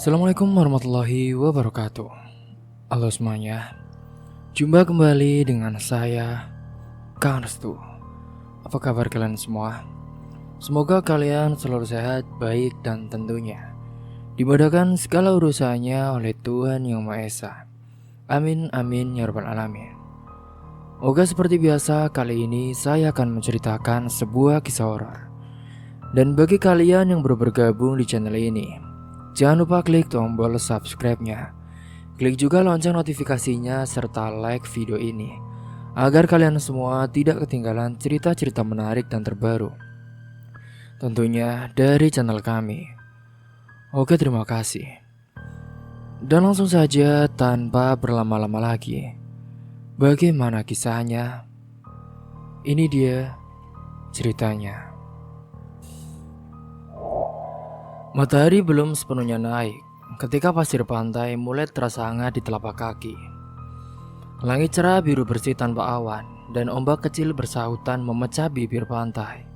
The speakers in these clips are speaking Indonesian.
Assalamualaikum warahmatullahi wabarakatuh. Halo semuanya, jumpa kembali dengan saya, Kang Restu. Apa kabar kalian semua? Semoga kalian selalu sehat, baik, dan tentunya dimudahkan segala urusannya oleh Tuhan Yang Maha Esa. Amin amin ya rabbal alamin. Oke, seperti biasa kali ini saya akan menceritakan sebuah kisah horor. Dan bagi kalian yang baru bergabung di channel ini, jangan lupa klik tombol subscribe-nya. Klik juga lonceng notifikasinya serta like video ini agar kalian semua tidak ketinggalan cerita-cerita menarik dan terbaru, tentunya dari channel kami. Oke, terima kasih. Dan langsung saja tanpa berlama-lama lagi, bagaimana kisahnya? Ini dia ceritanya. Matahari belum sepenuhnya naik ketika pasir pantai mulai terasa hangat di telapak kaki. Langit cerah biru bersih tanpa awan dan ombak kecil bersahutan memecah bibir pantai.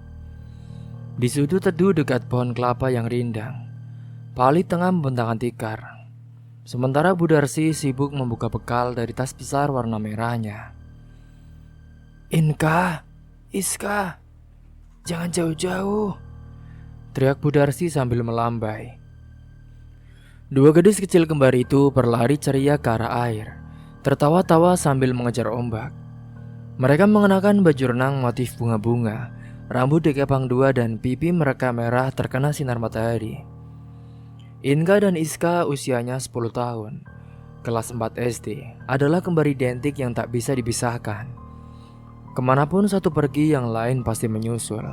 Di sudut teduh dekat pohon kelapa yang rindang, Pali tengah membentangkan tikar. Sementara Bu Darsi sibuk membuka bekal dari tas besar warna merahnya. "Inka, Iska, jangan jauh-jauh," teriak Bu Darsi sambil melambai. Dua gadis kecil kembar itu berlari ceria ke arah air, tertawa-tawa sambil mengejar ombak. Mereka mengenakan baju renang motif bunga-bunga, rambut dikepang dua dan pipi mereka merah terkena sinar matahari. Inka dan Iska usianya 10 tahun, kelas 4 SD, adalah kembar identik yang tak bisa dipisahkan. Kemanapun satu pergi, yang lain pasti menyusul.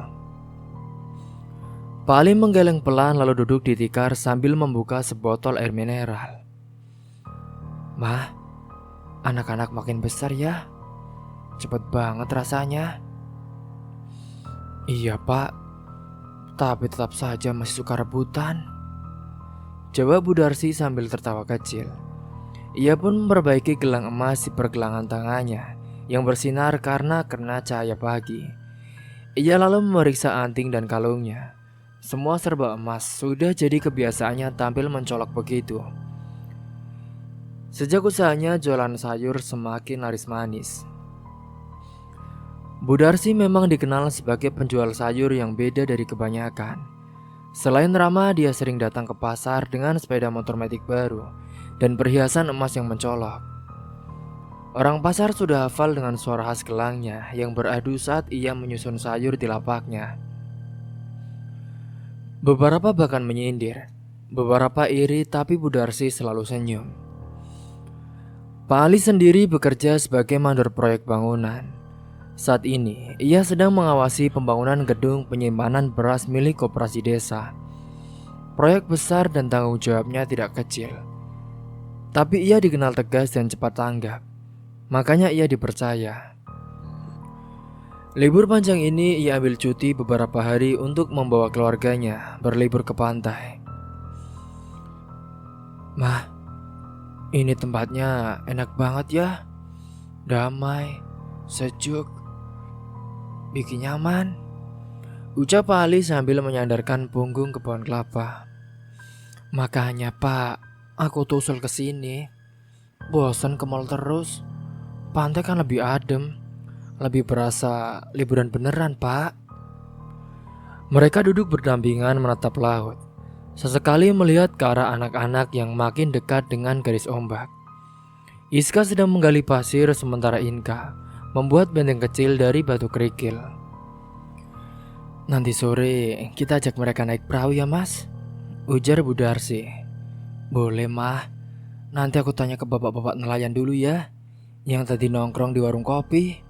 Pali menggeleng pelan lalu duduk di tikar sambil membuka sebotol air mineral. "Mah, anak-anak makin besar ya. Cepet banget rasanya." "Iya pak, tapi tetap saja masih suka rebutan," jawab Bu Darsi sambil tertawa kecil. Ia pun memperbaiki gelang emas di pergelangan tangannya yang bersinar karena kena cahaya pagi. Ia lalu memeriksa anting dan kalungnya. Semua serba emas, sudah jadi kebiasaannya tampil mencolok begitu. Sejak usahanya jualan sayur semakin laris manis, Bu Darsi memang dikenal sebagai penjual sayur yang beda dari kebanyakan. Selain ramah, dia sering datang ke pasar dengan sepeda motor matic baru dan perhiasan emas yang mencolok. Orang pasar sudah hafal dengan suara khas gelangnya yang beradu saat ia menyusun sayur di lapaknya. Beberapa bahkan menyindir, beberapa iri, tapi Bu Darsi selalu senyum. Pak Ali sendiri bekerja sebagai mandor proyek bangunan. Saat ini, ia sedang mengawasi pembangunan gedung penyimpanan beras milik koperasi desa. Proyek besar dan tanggung jawabnya tidak kecil. Tapi ia dikenal tegas dan cepat tanggap. Makanya ia dipercaya. Libur panjang ini ia ambil cuti beberapa hari untuk membawa keluarganya berlibur ke pantai. "Mah, ini tempatnya enak banget ya. Damai, sejuk, bikin nyaman," ucap Pak Ali sambil menyandarkan punggung ke pohon kelapa. "Makanya pak, aku tuh usul ke sini. Bosan ke mall terus. Pantai kan lebih adem. Lebih berasa liburan beneran pak." Mereka duduk berdampingan menatap laut, sesekali melihat ke arah anak-anak yang makin dekat dengan garis ombak. Iska sedang menggali pasir sementara Inka membuat benteng kecil dari batu kerikil. "Nanti sore kita ajak mereka naik perahu ya mas," ujar Bu Darsi. "Boleh mah, nanti aku tanya ke bapak-bapak nelayan dulu ya, yang tadi nongkrong di warung kopi."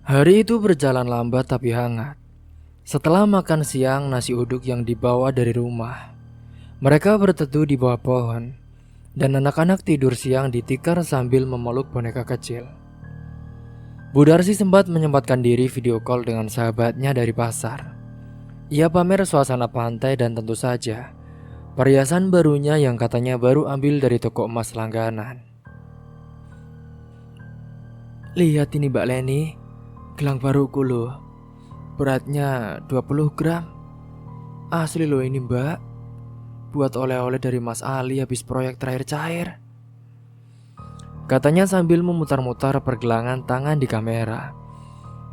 Hari itu berjalan lambat tapi hangat. Setelah makan siang nasi uduk yang dibawa dari rumah, mereka berteduh di bawah pohon, dan anak-anak tidur siang di tikar sambil memeluk boneka kecil. Bu Darsi sempat menyempatkan diri video call dengan sahabatnya dari pasar. Ia pamer suasana pantai dan tentu saja perhiasan barunya yang katanya baru ambil dari toko emas langganan. "Lihat ini Mbak Leni, gelang baruku loh. Beratnya 20 gram. Asli loh ini mbak. buat oleh-oleh dari Mas Ali habis proyek terakhir cair. Katanya sambil memutar-mutar pergelangan tangan di kamera.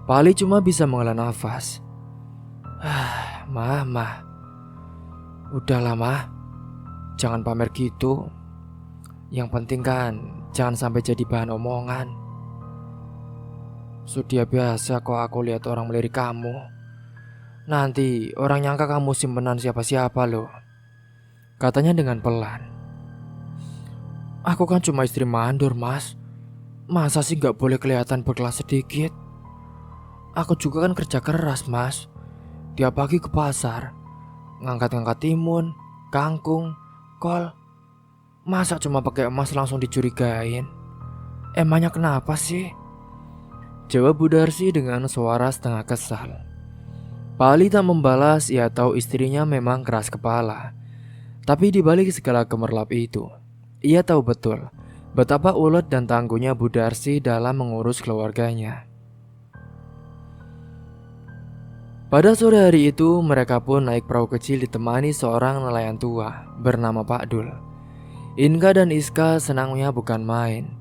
Pak Ali cuma bisa menghela nafas. Mah, udahlah mah, jangan pamer gitu. Yang penting kan jangan sampai jadi bahan omongan. Sudah biasa kok aku lihat orang melirik kamu. Nanti orang nyangka kamu simpenan siapa-siapa loh. Katanya dengan pelan. Aku kan cuma istri mandor mas. Masa sih gak boleh kelihatan berkelas sedikit? Aku juga kan kerja keras mas. Tiap pagi ke pasar, ngangkat-ngangkat timun, kangkung, kol. Masa cuma pakai emas langsung dicurigain? Emangnya kenapa sih? Jawab Bu Darsi dengan suara setengah kesal. Pak Ali tak membalas, ia tahu istrinya memang keras kepala. Tapi di balik segala gemerlap itu, ia tahu betul betapa ulet dan tangguhnya Bu Darsi dalam mengurus keluarganya. Pada sore hari itu, mereka pun naik perahu kecil ditemani seorang nelayan tua bernama Pak Dul. Inka dan Iska senangnya bukan main.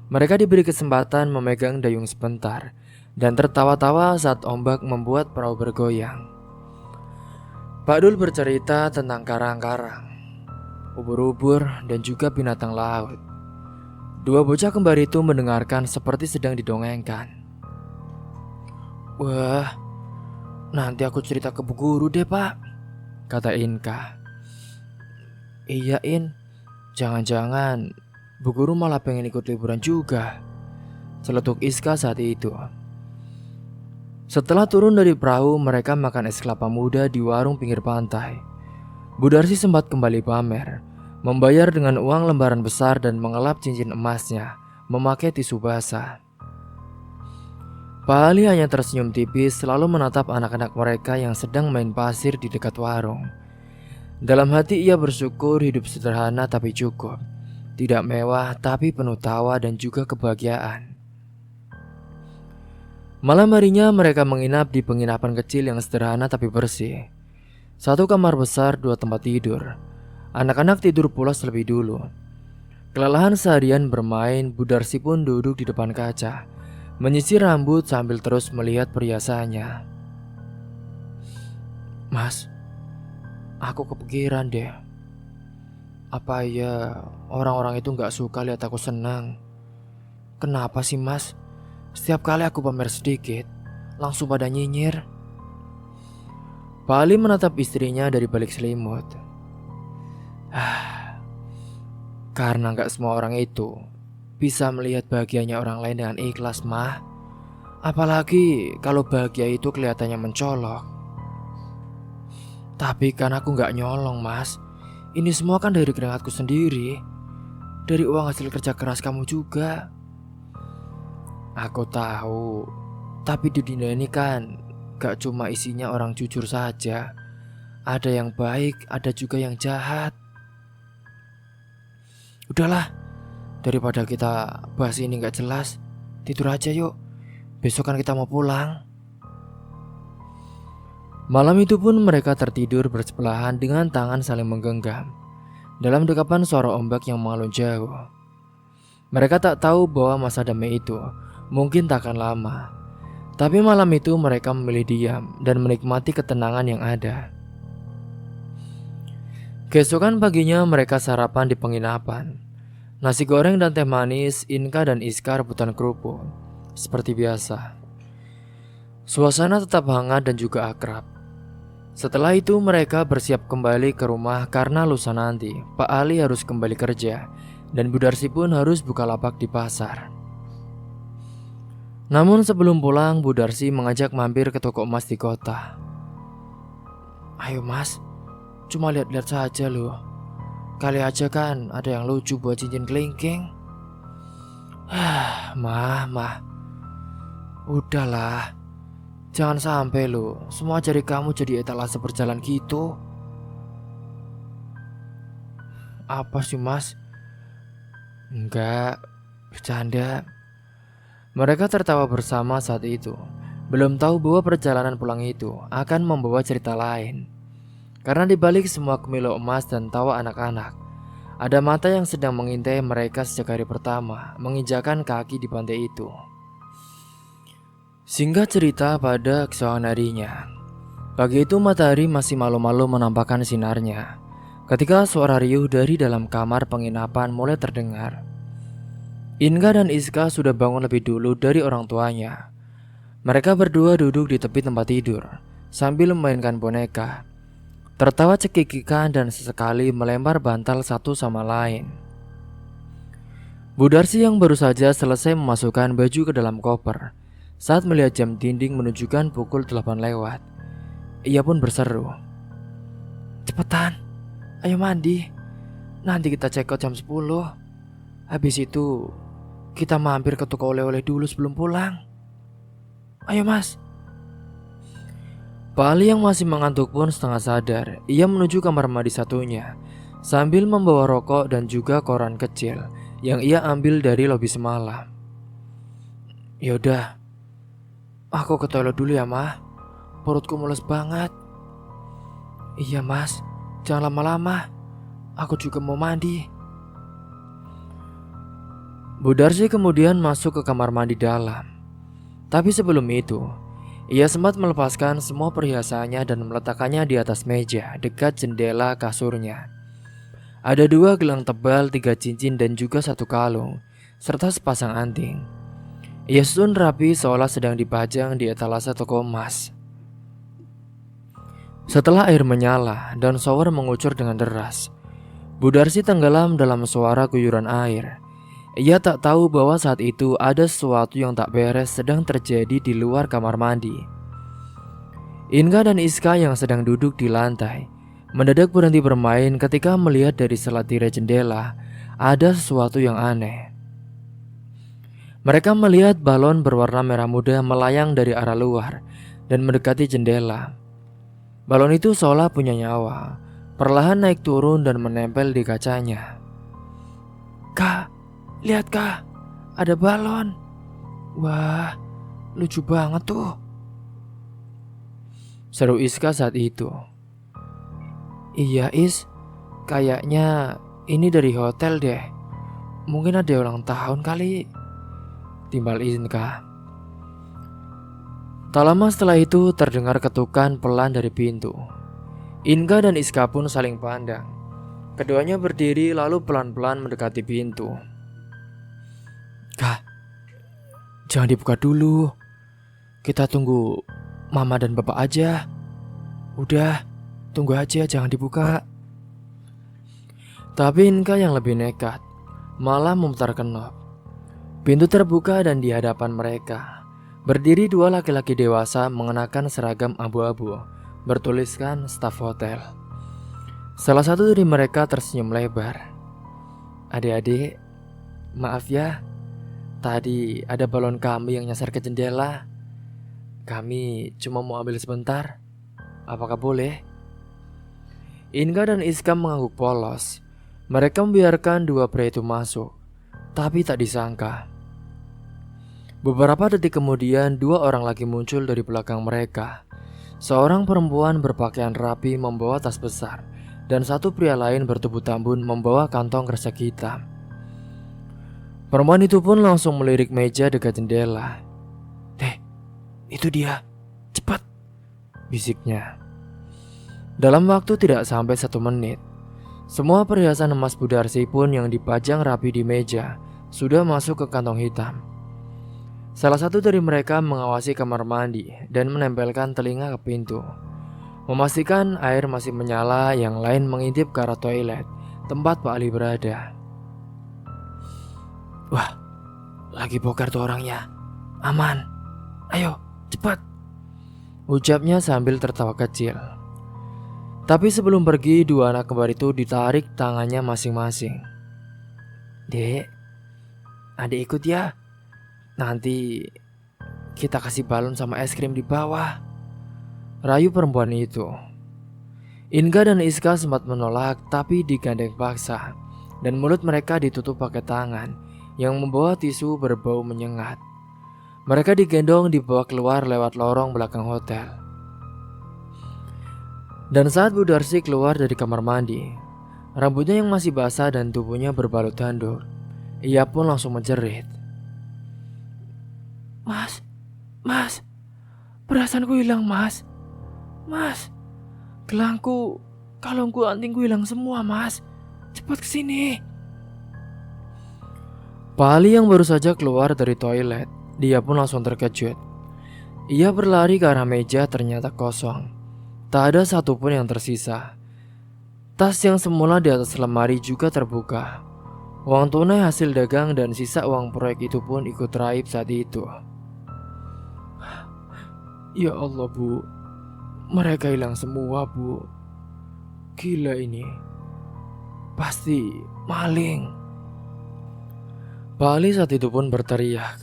Mereka diberi kesempatan memegang dayung sebentar dan tertawa-tawa saat ombak membuat perahu bergoyang. Pak Dul bercerita tentang karang-karang, ubur-ubur, dan juga binatang laut. Dua bocah kembar itu mendengarkan seperti sedang didongengkan. Wah, nanti aku cerita ke Bu Guru deh pak, kata Inka. Iya In, jangan-jangan Bu Guru malah pengen ikut liburan juga, celetuk Iska saat itu. Setelah turun dari perahu, mereka makan es kelapa muda di warung pinggir pantai. Bu Darsi sempat kembali pamer, membayar dengan uang lembaran besar dan mengelap cincin emasnya, memakai tisu basah. Pak Ali hanya tersenyum tipis, selalu menatap anak-anak mereka yang sedang main pasir di dekat warung. Dalam hati ia bersyukur hidup sederhana tapi cukup, tidak mewah tapi penuh tawa dan juga kebahagiaan. Malam harinya mereka menginap di penginapan kecil yang sederhana tapi bersih. Satu kamar besar, dua tempat tidur. Anak-anak tidur pulas lebih dulu. Kelelahan seharian bermain, Bu Darsi pun duduk di depan kaca, menyisir rambut sambil terus melihat perhiasannya. Mas, aku kepikiran deh. Apa ya orang-orang itu gak suka lihat aku senang? Kenapa sih mas? Setiap kali aku pamer sedikit, langsung pada nyinyir. Pak Ali menatap istrinya dari balik selimut. Karena gak semua orang itu bisa melihat bahagianya orang lain dengan ikhlas, mah. Apalagi kalau bahagia itu kelihatannya mencolok. Tapi kan aku gak nyolong, mas. Ini semua kan dari keringatku sendiri, dari uang hasil kerja keras kamu juga. Aku tahu, tapi di dunia ini kan gak cuma isinya orang jujur saja. Ada yang baik, ada juga yang jahat. Udahlah, daripada kita bahas ini gak jelas, tidur aja yuk. Besok kan kita mau pulang. Malam itu pun mereka tertidur bersebelahan dengan tangan saling menggenggam dalam dekapan suara ombak yang mengalun jauh. Mereka tak tahu bahwa masa damai itu mungkin tak akan lama. Tapi malam itu mereka memilih diam dan menikmati ketenangan yang ada. Keesokan paginya mereka sarapan di penginapan. Nasi goreng dan teh manis, Inka dan Iska rebutan kerupuk. Seperti biasa. Suasana tetap hangat dan juga akrab. Setelah itu mereka bersiap kembali ke rumah karena lusa nanti Pak Ali harus kembali kerja dan Bu Darsi pun harus buka lapak di pasar. Namun sebelum pulang, Bu Darsi mengajak mampir ke toko emas di kota. Ayo mas, cuma lihat-lihat saja loh. Kali aja kan ada yang lucu buat cincin kelingking. Mah, udahlah. Jangan sampai lo semua jari kamu jadi etalase berjalan gitu. Apa sih mas? Enggak, bercanda. Mereka tertawa bersama saat itu. Belum tahu bahwa perjalanan pulang itu akan membawa cerita lain. Karena di balik semua kemilau emas dan tawa anak-anak, ada mata yang sedang mengintai mereka sejak hari pertama menginjakan kaki di pantai itu. Singkat cerita, pada keesokan harinya, pagi itu matahari masih malu-malu menampakkan sinarnya ketika suara riuh dari dalam kamar penginapan mulai terdengar. Inga dan Iska sudah bangun lebih dulu dari orang tuanya. Mereka berdua duduk di tepi tempat tidur sambil memainkan boneka, tertawa cekikikan dan sesekali melempar bantal satu sama lain. Bu Darsi yang baru saja selesai memasukkan baju ke dalam koper, saat melihat jam dinding menunjukkan pukul 8 lewat, ia pun berseru, "Cepetan, ayo mandi. Nanti kita check out jam 10. Habis itu kita mampir ke toko oleh-oleh dulu sebelum pulang. Ayo mas." Pak Ali yang masih mengantuk pun setengah sadar. Ia menuju kamar mandi satunya sambil membawa rokok dan juga koran kecil yang ia ambil dari lobi semalam. "Yaudah, aku ke toilet dulu ya mah. Perutku mules banget." "Iya mas, jangan lama-lama. Aku juga mau mandi." Bu Darsi kemudian masuk ke kamar mandi dalam. Tapi sebelum itu, ia sempat melepaskan semua perhiasannya dan meletakkannya di atas meja dekat jendela kasurnya. Ada 2 gelang tebal, 3 cincin dan juga 1 kalung, serta sepasang anting. Ia susun rapi seolah sedang dipajang di etalase toko emas. Setelah air menyala dan shower mengucur dengan deras, Bu Darsi tenggelam dalam suara guyuran air. Ia tak tahu bahwa saat itu ada sesuatu yang tak beres sedang terjadi di luar kamar mandi. Inga dan Iska yang sedang duduk di lantai mendadak berhenti bermain ketika melihat dari selat tirai jendela ada sesuatu yang aneh. Mereka melihat balon berwarna merah muda melayang dari arah luar dan mendekati jendela. Balon itu seolah punya nyawa, perlahan naik turun dan menempel di kacanya. "Kak, lihat kak, ada balon. Wah, lucu banget tuh," seru Iska saat itu. "Iya Is, kayaknya ini dari hotel deh. Mungkin ada ulang tahun kali," timbal Inka. Tak lama setelah itu terdengar ketukan pelan dari pintu. Inka dan Iska pun saling pandang. Keduanya berdiri lalu pelan-pelan mendekati pintu. "Kak, jangan dibuka dulu. Kita tunggu mama dan bapak aja. Udah, tunggu aja, jangan dibuka." Tapi Inka yang lebih nekat malah memutar knob. Pintu terbuka dan di hadapan mereka berdiri 2 laki-laki dewasa mengenakan seragam abu-abu bertuliskan staf hotel. Salah satu dari mereka tersenyum lebar. "Adik-adik, maaf ya. Tadi ada balon kami yang nyasar ke jendela. Kami cuma mau ambil sebentar. Apakah boleh?" Inga dan Iska mengangguk polos. Mereka membiarkan 2 pria itu masuk. Tapi tak disangka, beberapa detik kemudian 2 orang lagi muncul dari belakang mereka. Seorang perempuan berpakaian rapi membawa tas besar, dan 1 pria lain bertubuh tambun membawa kantong kresek hitam. Perempuan itu pun langsung melirik meja dekat jendela. Itu dia, cepat," bisiknya. Dalam waktu tidak sampai 1 menit, semua perhiasan emas Bu Darsi pun yang dipajang rapi di meja sudah masuk ke kantong hitam. Salah satu dari mereka mengawasi kamar mandi dan menempelkan telinga ke pintu, memastikan air masih menyala. Yang lain mengintip ke arah toilet tempat Pak Ali berada. "Wah, lagi bokar tuh orangnya. Aman. Ayo, cepat," ucapnya sambil tertawa kecil. Tapi sebelum pergi, 2 anak kembar itu ditarik tangannya masing-masing. "Dek, adik ikut ya. Nanti kita kasih balon sama es krim di bawah," rayu perempuan itu. Inga dan Iska sempat menolak tapi digandeng paksa, dan mulut mereka ditutup pakai tangan yang membawa tisu berbau menyengat. Mereka digendong dibawa keluar lewat lorong belakang hotel. Dan saat Bu Darsi keluar dari kamar mandi, rambutnya yang masih basah dan tubuhnya berbalut handuk, ia pun langsung menjerit. Mas, mas, perasaanku hilang mas. Mas, gelangku, kalungku, antingku hilang semua mas. Cepat kesini. Pak Ali yang baru saja keluar dari toilet, dia pun langsung terkejut. Ia berlari ke arah meja, ternyata kosong. Tak ada satupun yang tersisa. Tas yang semula di atas lemari juga terbuka. Uang tunai hasil dagang dan sisa uang proyek itu pun ikut raib saat itu. Ya Allah bu, mereka hilang semua bu. Gila ini, pasti maling. Pak Ali saat itu pun berteriak,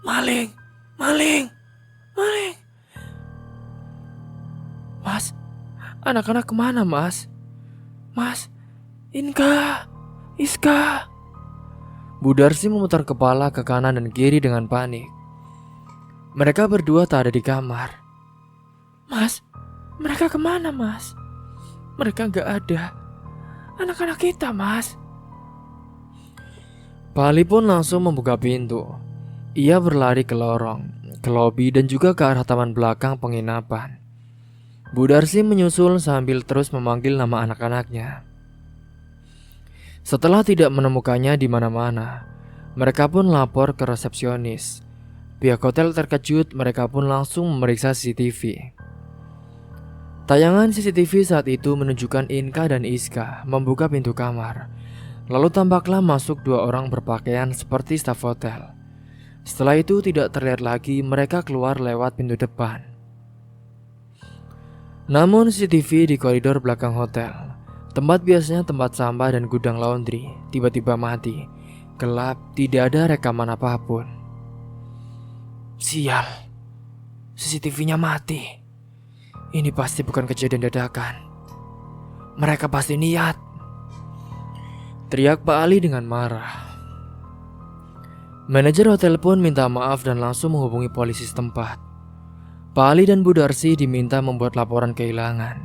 maling, maling, maling. Mas, anak-anak kemana mas? Mas, Inka, Iska. Bu Darsi memutar kepala ke kanan dan kiri dengan panik. Mereka berdua tak ada di kamar. Mas, mereka kemana mas? Mereka gak ada. Anak-anak kita mas. Pak Ali pun langsung membuka pintu. Ia berlari ke lorong, ke lobi dan juga ke arah taman belakang penginapan. Bu Darsi menyusul sambil terus memanggil nama anak-anaknya. Setelah tidak menemukannya di mana-mana, mereka pun lapor ke resepsionis. Pihak hotel terkejut, mereka pun langsung memeriksa CCTV. Tayangan CCTV saat itu menunjukkan Inka dan Iska membuka pintu kamar. Lalu tampaklah masuk dua orang berpakaian seperti staf hotel. Setelah itu tidak terlihat lagi, mereka keluar lewat pintu depan. Namun CCTV di koridor belakang hotel, tempat biasanya tempat sampah dan gudang laundry, tiba-tiba mati. Gelap, tidak ada rekaman apapun. Sial, CCTV-nya mati. Ini pasti bukan kejadian dadakan. Mereka pasti niat, teriak Pak Ali dengan marah. Manajer hotel pun minta maaf dan langsung menghubungi polisi setempat. Pak Ali dan Bu Darsi diminta membuat laporan kehilangan.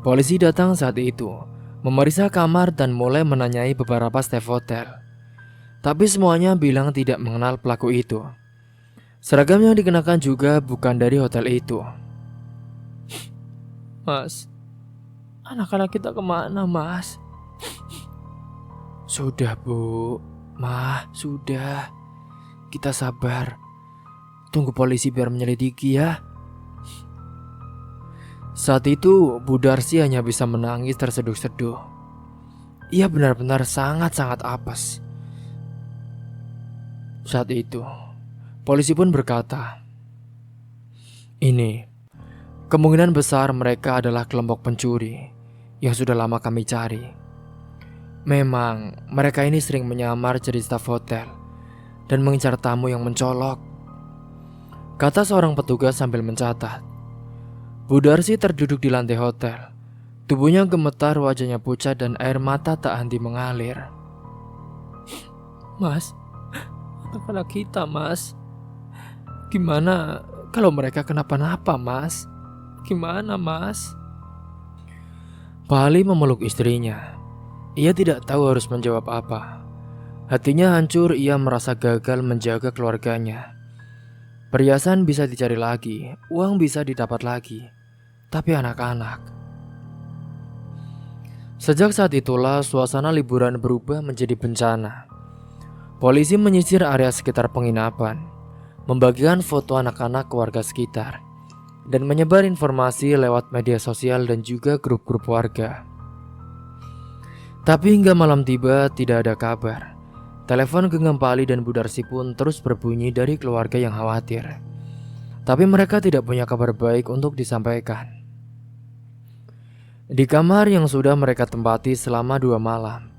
Polisi datang saat itu, memeriksa kamar dan mulai menanyai beberapa staf hotel. Tapi semuanya bilang tidak mengenal pelaku itu. Seragam yang dikenakan juga bukan dari hotel itu. Mas, anak-anak kita kemana mas? Sudah bu, mah sudah. Kita sabar. Tunggu polisi biar menyelidiki ya. Saat itu Bu Darsi hanya bisa menangis terseduh-seduh. Ia benar-benar sangat-sangat apes. Saat itu polisi pun berkata, ini kemungkinan besar mereka adalah kelompok pencuri yang sudah lama kami cari. Memang mereka ini sering menyamar jadi staf hotel dan mengincar tamu yang mencolok, kata seorang petugas sambil mencatat. Bu Darsi terduduk di lantai hotel. Tubuhnya gemetar, wajahnya pucat dan air mata tak henti mengalir. Mas, anak-anak kita mas. Gimana kalau mereka kenapa-napa mas? Gimana mas? Pak Ali memeluk istrinya. Ia tidak tahu harus menjawab apa. Hatinya hancur, ia merasa gagal menjaga keluarganya. Perhiasan bisa dicari lagi, uang bisa didapat lagi, tapi anak-anak. Sejak saat itulah suasana liburan berubah menjadi bencana. Polisi menyisir area sekitar penginapan, membagikan foto anak-anak ke warga sekitar, dan menyebar informasi lewat media sosial dan juga grup-grup warga. Tapi hingga malam tiba tidak ada kabar. Telepon genggam Pak Ali dan Bu Darsi pun terus berbunyi dari keluarga yang khawatir. Tapi mereka tidak punya kabar baik untuk disampaikan. Di kamar yang sudah mereka tempati selama 2 malam,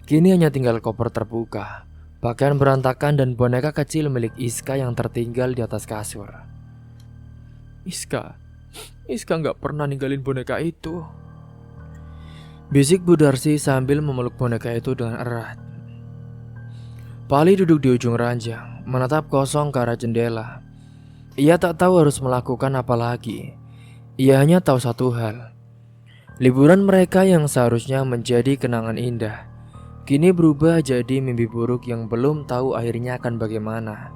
kini hanya tinggal koper terbuka, pakaian berantakan dan boneka kecil milik Iska yang tertinggal di atas kasur. Iska gak pernah ninggalin boneka itu, bisik Bu Darsi sambil memeluk boneka itu dengan erat. Pak Ali duduk di ujung ranjang, menatap kosong ke arah jendela. Ia tak tahu harus melakukan apa lagi. Ia hanya tahu satu hal. Liburan mereka yang seharusnya menjadi kenangan indah, kini berubah jadi mimpi buruk yang belum tahu akhirnya akan bagaimana.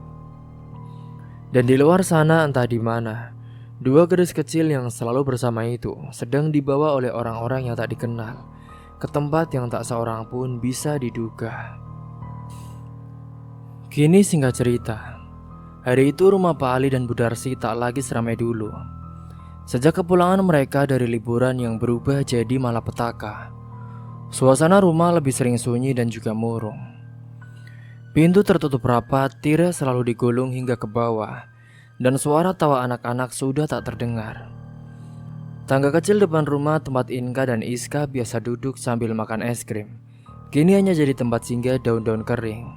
Dan di luar sana entah di mana, dua gadis kecil yang selalu bersama itu sedang dibawa oleh orang-orang yang tak dikenal ke tempat yang tak seorang pun bisa diduga. Kini singkat cerita, hari itu rumah Pak Ali dan Bu Darsi tak lagi seramai dulu. Sejak kepulangan mereka dari liburan yang berubah jadi malapetaka, suasana rumah lebih sering sunyi dan juga murung. Pintu tertutup rapat, tirai selalu digulung hingga ke bawah, dan suara tawa anak-anak sudah tak terdengar. Tangga kecil depan rumah tempat Inka dan Iska biasa duduk sambil makan es krim, kini hanya jadi tempat singgah daun-daun kering.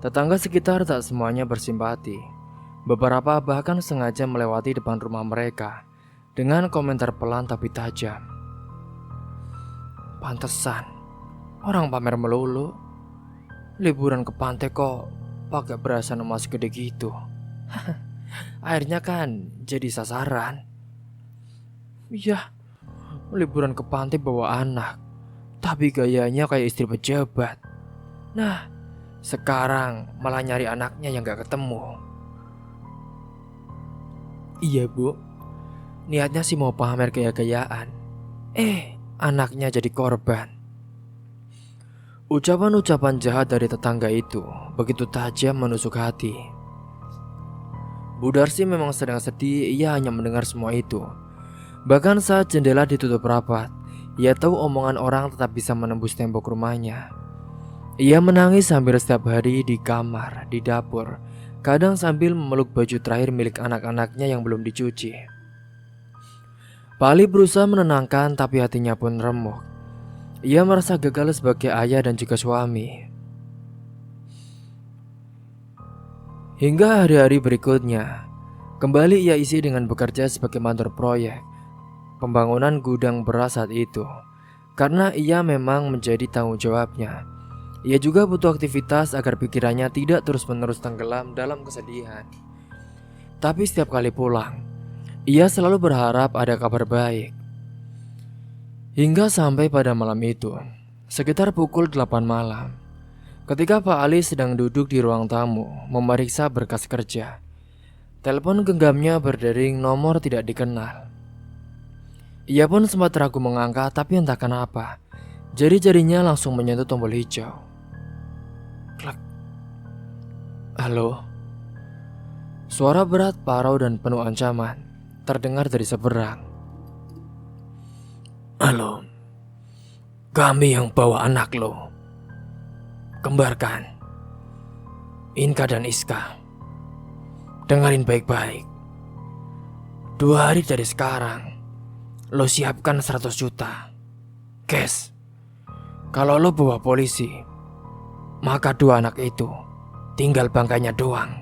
Tetangga sekitar tak semuanya bersimpati. Beberapa bahkan sengaja melewati depan rumah mereka dengan komentar pelan tapi tajam. Pantesan, orang pamer melulu. Liburan ke pantai kok pakai perhiasan emas gede gitu. Akhirnya kan jadi sasaran. Iya, liburan ke pantai bawa anak, tapi gayanya kayak istri pejabat. Nah, sekarang malah nyari anaknya yang gak ketemu. Iya bu, niatnya sih mau pamer gaya-gayaan. Anaknya jadi korban. Ucapan-ucapan jahat dari tetangga itu begitu tajam menusuk hati. Bu Darsi memang sedang sedih, ia hanya mendengar semua itu. Bahkan saat jendela ditutup rapat, ia tahu omongan orang tetap bisa menembus tembok rumahnya. Ia menangis hampir setiap hari di kamar, di dapur, kadang sambil memeluk baju terakhir milik anak-anaknya yang belum dicuci. Pak Ali berusaha menenangkan tapi hatinya pun remuk. Ia merasa gagal sebagai ayah dan juga suami. Hingga hari-hari berikutnya, kembali ia isi dengan bekerja sebagai mandor proyek pembangunan gudang beras saat itu. Karena ia memang menjadi tanggung jawabnya. Ia juga butuh aktivitas agar pikirannya tidak terus-menerus tenggelam dalam kesedihan. Tapi setiap kali pulang, ia selalu berharap ada kabar baik. Hingga sampai pada malam itu, sekitar pukul 8 malam, ketika Pak Ali sedang duduk di ruang tamu memeriksa berkas kerja, telepon genggamnya berdering nomor tidak dikenal. Ia pun sempat ragu mengangkat, tapi entah kenapa, jari-jarinya langsung menyentuh tombol hijau. Klak. Halo. Suara berat, parau dan penuh ancaman terdengar dari seberang. Halo. Kami yang bawa anak lo. Kembarkan. Inka dan Iska. Dengarin baik-baik. 2 hari dari sekarang, lo siapkan 100 juta cash. Kalau lo bawa polisi, maka 2 anak itu tinggal bangkainya doang.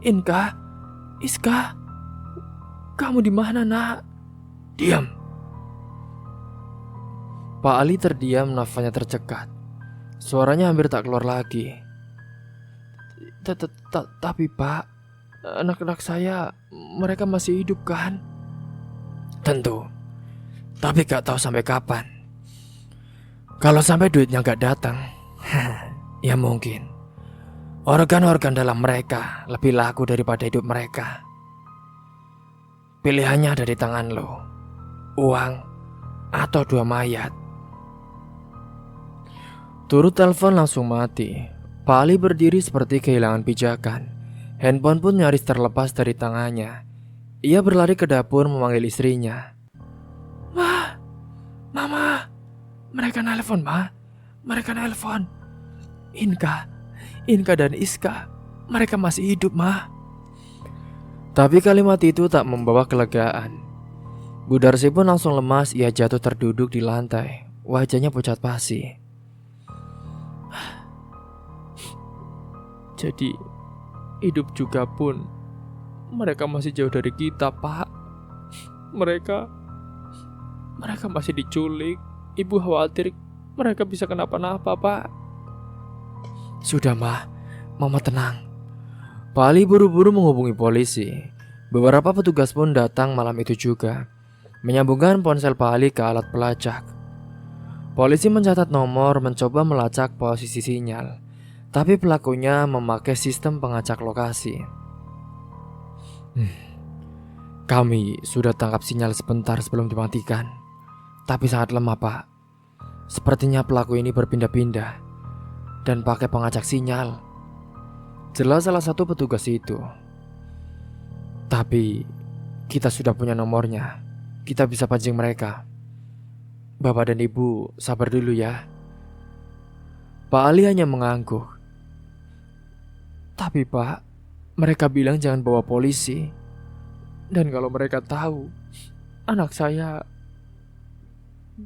Inka, Iska, kamu di mana nak? Diam. Pak Ali terdiam, nafasnya tercekat. Suaranya hampir tak keluar lagi. Tapi pak, anak-anak saya, mereka masih hidup kan? Tentu. Tapi gak tahu sampai kapan. Kalau sampai duitnya gak datang, ya mungkin organ-organ dalam mereka lebih laku daripada hidup mereka. Pilihannya ada di tangan lo. Uang atau 2 mayat. Turut telepon langsung mati. Pak Ali berdiri seperti kehilangan pijakan. Handphone pun nyaris terlepas dari tangannya. Ia berlari ke dapur memanggil istrinya. Ma, Mama, mereka nelpon ma. Mereka nelpon. Inka dan Iska, mereka masih hidup ma. Tapi kalimat itu tak membawa kelegaan. Bu Darsi pun langsung lemas. Ia jatuh terduduk di lantai. Wajahnya pucat pasi. Jadi hidup juga pun mereka masih jauh dari kita pak. Mereka masih diculik. Ibu khawatir mereka bisa kenapa-napa pak. Sudah mah, Mama tenang. Pak Ali buru-buru menghubungi polisi. Beberapa petugas pun datang malam itu juga, menyambungkan ponsel Pak Ali ke alat pelacak. Polisi mencatat nomor, mencoba melacak posisi sinyal, tapi pelakunya memakai sistem pengacak lokasi. Kami sudah tangkap sinyal sebentar sebelum dimatikan, tapi sangat lemah, Pak. Sepertinya pelaku ini berpindah-pindah dan pakai pengacak sinyal, jelas salah satu petugas itu. Tapi kita sudah punya nomornya. Kita bisa pancing mereka. Bapak dan Ibu sabar dulu ya. Pak Ali hanya mengangguk. Tapi Pak, mereka bilang jangan bawa polisi. Dan kalau mereka tahu, anak saya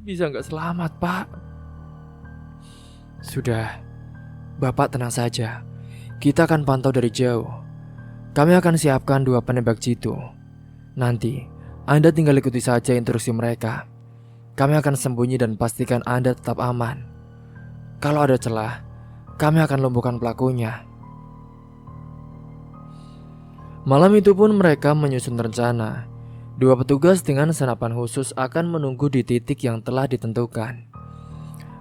bisa nggak selamat, Pak. Sudah, Bapak tenang saja. Kita akan pantau dari jauh. Kami akan siapkan 2 penembak jitu. Nanti, Anda tinggal ikuti saja instruksi mereka. Kami akan sembunyi dan pastikan Anda tetap aman. Kalau ada celah, kami akan lumpuhkan pelakunya. Malam itu pun mereka menyusun rencana. 2 petugas dengan senapan khusus akan menunggu di titik yang telah ditentukan.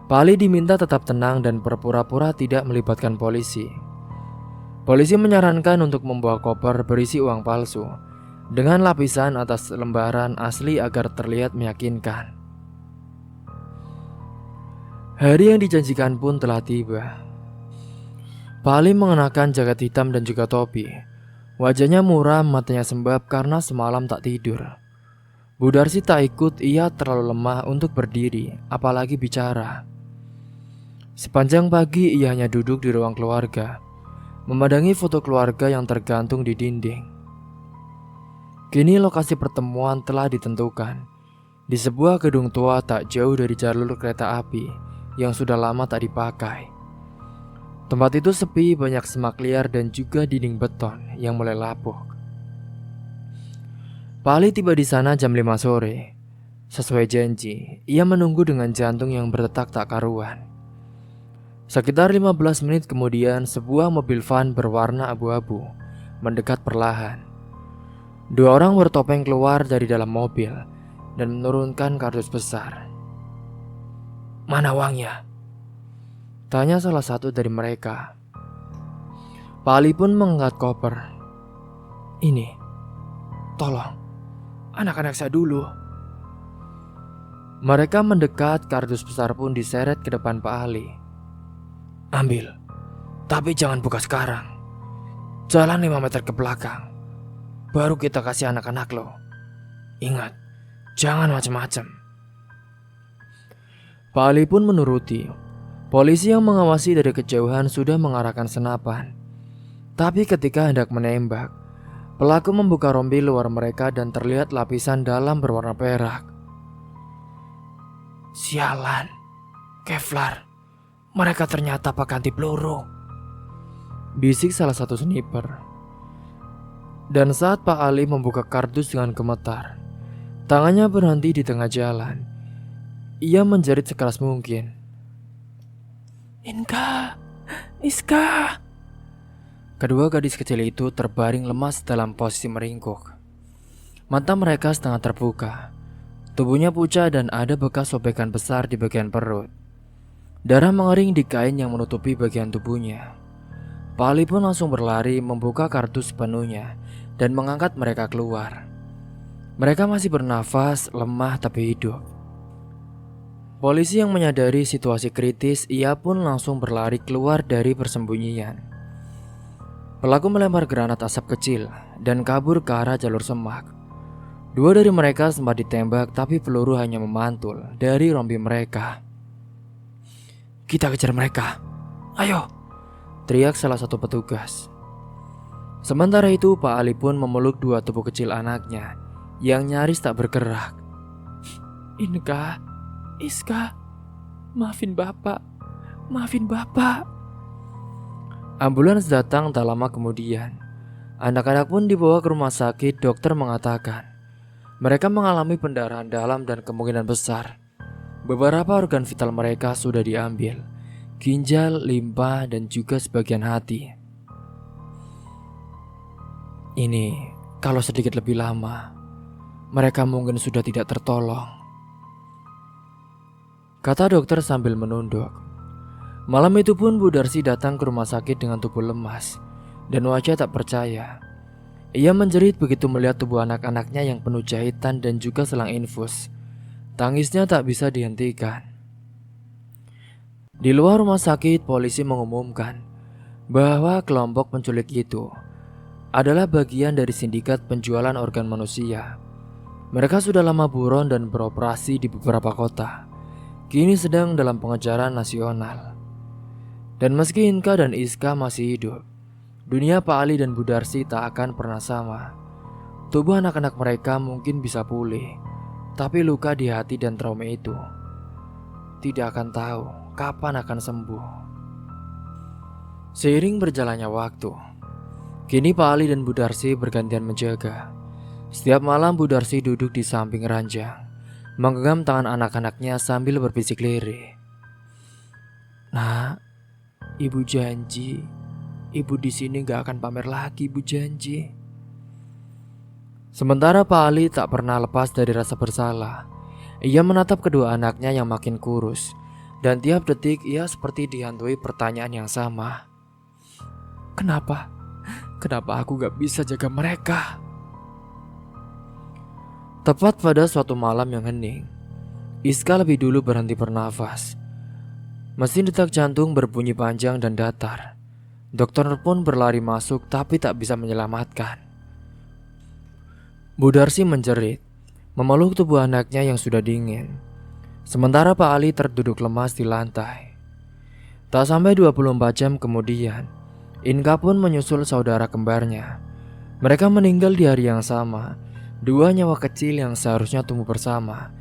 Pak Ali diminta tetap tenang dan berpura-pura tidak melibatkan polisi. Polisi menyarankan untuk membawa koper berisi uang palsu dengan lapisan atas lembaran asli agar terlihat meyakinkan. Hari yang dijanjikan pun telah tiba. Pak Ali mengenakan jaket hitam dan juga topi. Wajahnya muram, matanya sembab karena semalam tak tidur. Bu Darsi tak ikut, ia terlalu lemah untuk berdiri, apalagi bicara. Sepanjang pagi ia hanya duduk di ruang keluarga, memandangi foto keluarga yang tergantung di dinding. Kini lokasi pertemuan telah ditentukan, di sebuah gedung tua tak jauh dari jalur kereta api yang sudah lama tak dipakai. Tempat itu sepi, banyak semak liar dan juga dinding beton yang mulai lapuk. Pak Ali tiba di sana jam 5 sore. Sesuai janji, ia menunggu dengan jantung yang berdetak tak karuan. Sekitar 15 menit kemudian, sebuah mobil van berwarna abu-abu mendekat perlahan. 2 orang bertopeng keluar dari dalam mobil dan menurunkan kardus besar. "Mana uangnya?" tanya salah satu dari mereka. Pak Ali pun mengangkat koper. "Ini, tolong, anak-anak saya dulu." Mereka mendekat, kardus besar pun diseret ke depan Pak Ali. "Ambil, tapi jangan buka sekarang. Jalan 5 meter ke belakang, baru kita kasih anak-anak lo. Ingat, jangan macam-macam." Pak Ali pun menuruti. Polisi yang mengawasi dari kejauhan sudah mengarahkan senapan. Tapi ketika hendak menembak, pelaku membuka rompi luar mereka dan terlihat lapisan dalam berwarna perak. "Sialan, Kevlar. Mereka ternyata pakai anti peluru," bisik salah satu sniper. Dan saat Pak Ali membuka kardus dengan gemetar, tangannya berhenti di tengah jalan. Ia menjerit sekeras mungkin. "Inka, Iska." Kedua gadis kecil itu terbaring lemas dalam posisi meringkuk. Mata mereka setengah terbuka. Tubuhnya pucat dan ada bekas sobekan besar di bagian perut. Darah mengering di kain yang menutupi bagian tubuhnya. Pak Ali pun langsung berlari, membuka kardus sepenuhnya dan mengangkat mereka keluar. Mereka masih bernafas, lemah tapi hidup. Polisi yang menyadari situasi kritis, ia pun langsung berlari keluar dari persembunyian. Pelaku melempar granat asap kecil dan kabur ke arah jalur semak. 2 dari mereka sempat ditembak, tapi peluru hanya memantul dari rompi mereka. "Kita kejar mereka, ayo!" teriak salah satu petugas. Sementara itu Pak Ali pun memeluk 2 tubuh kecil anaknya yang nyaris tak bergerak. "Inka, Iska, maafin Bapak, maafin Bapak." Ambulans datang tak lama kemudian. Anak-anak pun dibawa ke rumah sakit. Dokter mengatakan mereka mengalami pendarahan dalam dan kemungkinan besar beberapa organ vital mereka sudah diambil, ginjal, limpa, dan juga sebagian hati. Ini kalau sedikit lebih lama, mereka mungkin sudah tidak tertolong, kata dokter sambil menunduk. Malam itu pun Bu Darsi datang ke rumah sakit dengan tubuh lemas dan wajah tak percaya. Ia menjerit begitu melihat tubuh anak-anaknya yang penuh jahitan dan juga selang infus. Tangisnya tak bisa dihentikan. Di luar rumah sakit, polisi mengumumkan bahwa kelompok penculik itu adalah bagian dari sindikat penjualan organ manusia. Mereka sudah lama buron dan beroperasi di beberapa kota. Kini sedang dalam pengejaran nasional. Dan meski Inka dan Iska masih hidup, dunia Pak Ali dan Bu Darsi tak akan pernah sama. Tubuh anak-anak mereka mungkin bisa pulih, tapi luka di hati dan trauma itu tidak akan tahu kapan akan sembuh. Seiring berjalannya waktu, kini Pak Ali dan Bu Darsi bergantian menjaga. Setiap malam Bu Darsi duduk di samping ranjang, menggenggam tangan anak-anaknya sambil berbisik lirih. Nah, Ibu janji, Ibu di sini gak akan pamer lagi, Ibu janji. Sementara Pak Ali tak pernah lepas dari rasa bersalah. Ia menatap kedua anaknya yang makin kurus, dan tiap detik ia seperti dihantui pertanyaan yang sama. Kenapa? Kenapa aku gak bisa jaga mereka? Tepat pada suatu malam yang hening, Iska lebih dulu berhenti bernafas. Mesin detak jantung berbunyi panjang dan datar. Dokter pun berlari masuk tapi tak bisa menyelamatkan. Bu Darsi menjerit, memeluk tubuh anaknya yang sudah dingin. Sementara Pak Ali terduduk lemas di lantai. Tak sampai 24 jam kemudian, Inka pun menyusul saudara kembarnya. Mereka meninggal di hari yang sama. Dua nyawa kecil yang seharusnya tumbuh bersama,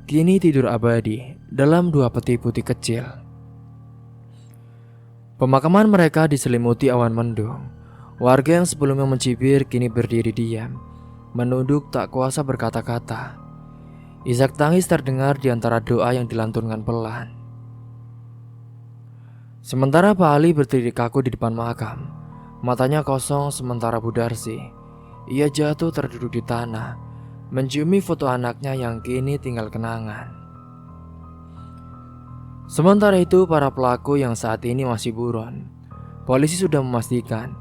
kini tidur abadi dalam dua peti putih kecil. Pemakaman mereka diselimuti awan mendung. Warga yang sebelumnya mencibir kini berdiri diam, menunduk tak kuasa berkata-kata. Isak tangis terdengar di antara doa yang dilantunkan pelan. Sementara Pak Ali berdiri kaku di depan makam, matanya kosong. Sementara Bu Darsi, ia jatuh terduduk di tanah, menciumi foto anaknya yang kini tinggal kenangan. Sementara itu para pelaku yang saat ini masih buron. Polisi sudah memastikan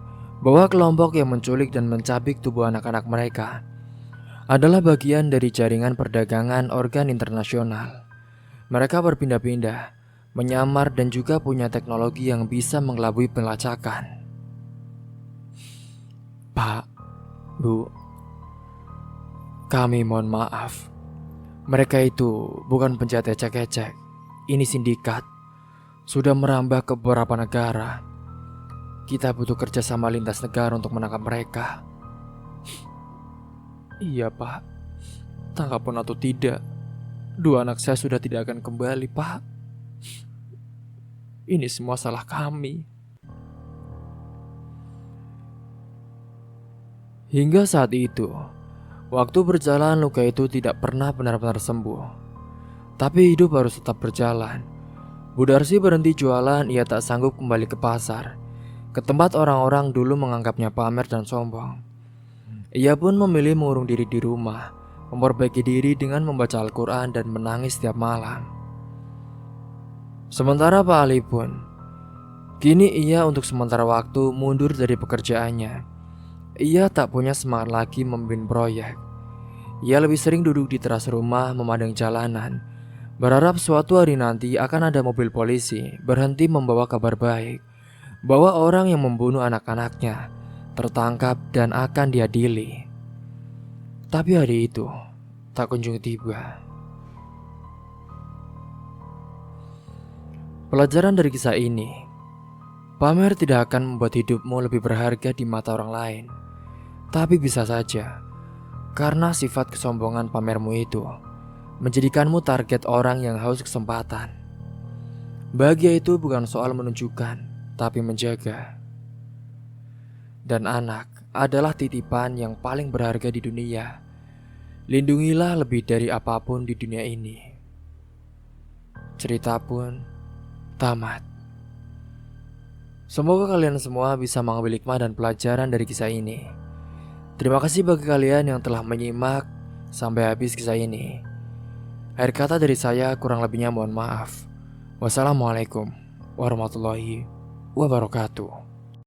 bahwa kelompok yang menculik dan mencabik tubuh anak-anak mereka adalah bagian dari jaringan perdagangan organ internasional. Mereka berpindah-pindah, menyamar dan juga punya teknologi yang bisa mengelabui pelacakan. Pak, Bu, kami mohon maaf. Mereka itu bukan penjahat ecek-ecek. Ini sindikat. Sudah merambah ke beberapa negara. Kita butuh kerjasama lintas negara untuk menangkap mereka. Iya Pak, tangkap pun atau tidak, dua anak saya sudah tidak akan kembali Pak. Ini semua salah kami. Hingga saat itu, waktu berjalan, luka itu tidak pernah benar-benar sembuh. Tapi hidup harus tetap berjalan. Bu Darsi berhenti jualan. Ia tak sanggup kembali ke pasar, ke tempat orang-orang dulu menganggapnya pamer dan sombong. Ia pun memilih mengurung diri di rumah, memperbaiki diri dengan membaca Al-Quran dan menangis setiap malam. Sementara Pak Ali pun, kini ia untuk sementara waktu mundur dari pekerjaannya. Ia tak punya semangat lagi memimpin proyek. Ia lebih sering duduk di teras rumah memandang jalanan, berharap suatu hari nanti akan ada mobil polisi berhenti membawa kabar baik bahwa orang yang membunuh anak-anaknya tertangkap dan akan diadili. Tapi hari itu tak kunjung tiba. Pelajaran dari kisah ini, pamer tidak akan membuat hidupmu lebih berharga di mata orang lain. Tapi bisa saja, karena sifat kesombongan pamermu itu menjadikanmu target orang yang haus kesempatan. Bahagia itu bukan soal menunjukkan, tapi menjaga. Dan anak adalah titipan yang paling berharga di dunia. Lindungilah lebih dari apapun di dunia ini. Cerita pun tamat. Semoga kalian semua bisa mengambil hikmah dan pelajaran dari kisah ini. Terima kasih bagi kalian yang telah menyimak sampai habis kisah ini. Akhir kata dari saya, kurang lebihnya mohon maaf. Wassalamualaikum warahmatullahi wabarakatuh.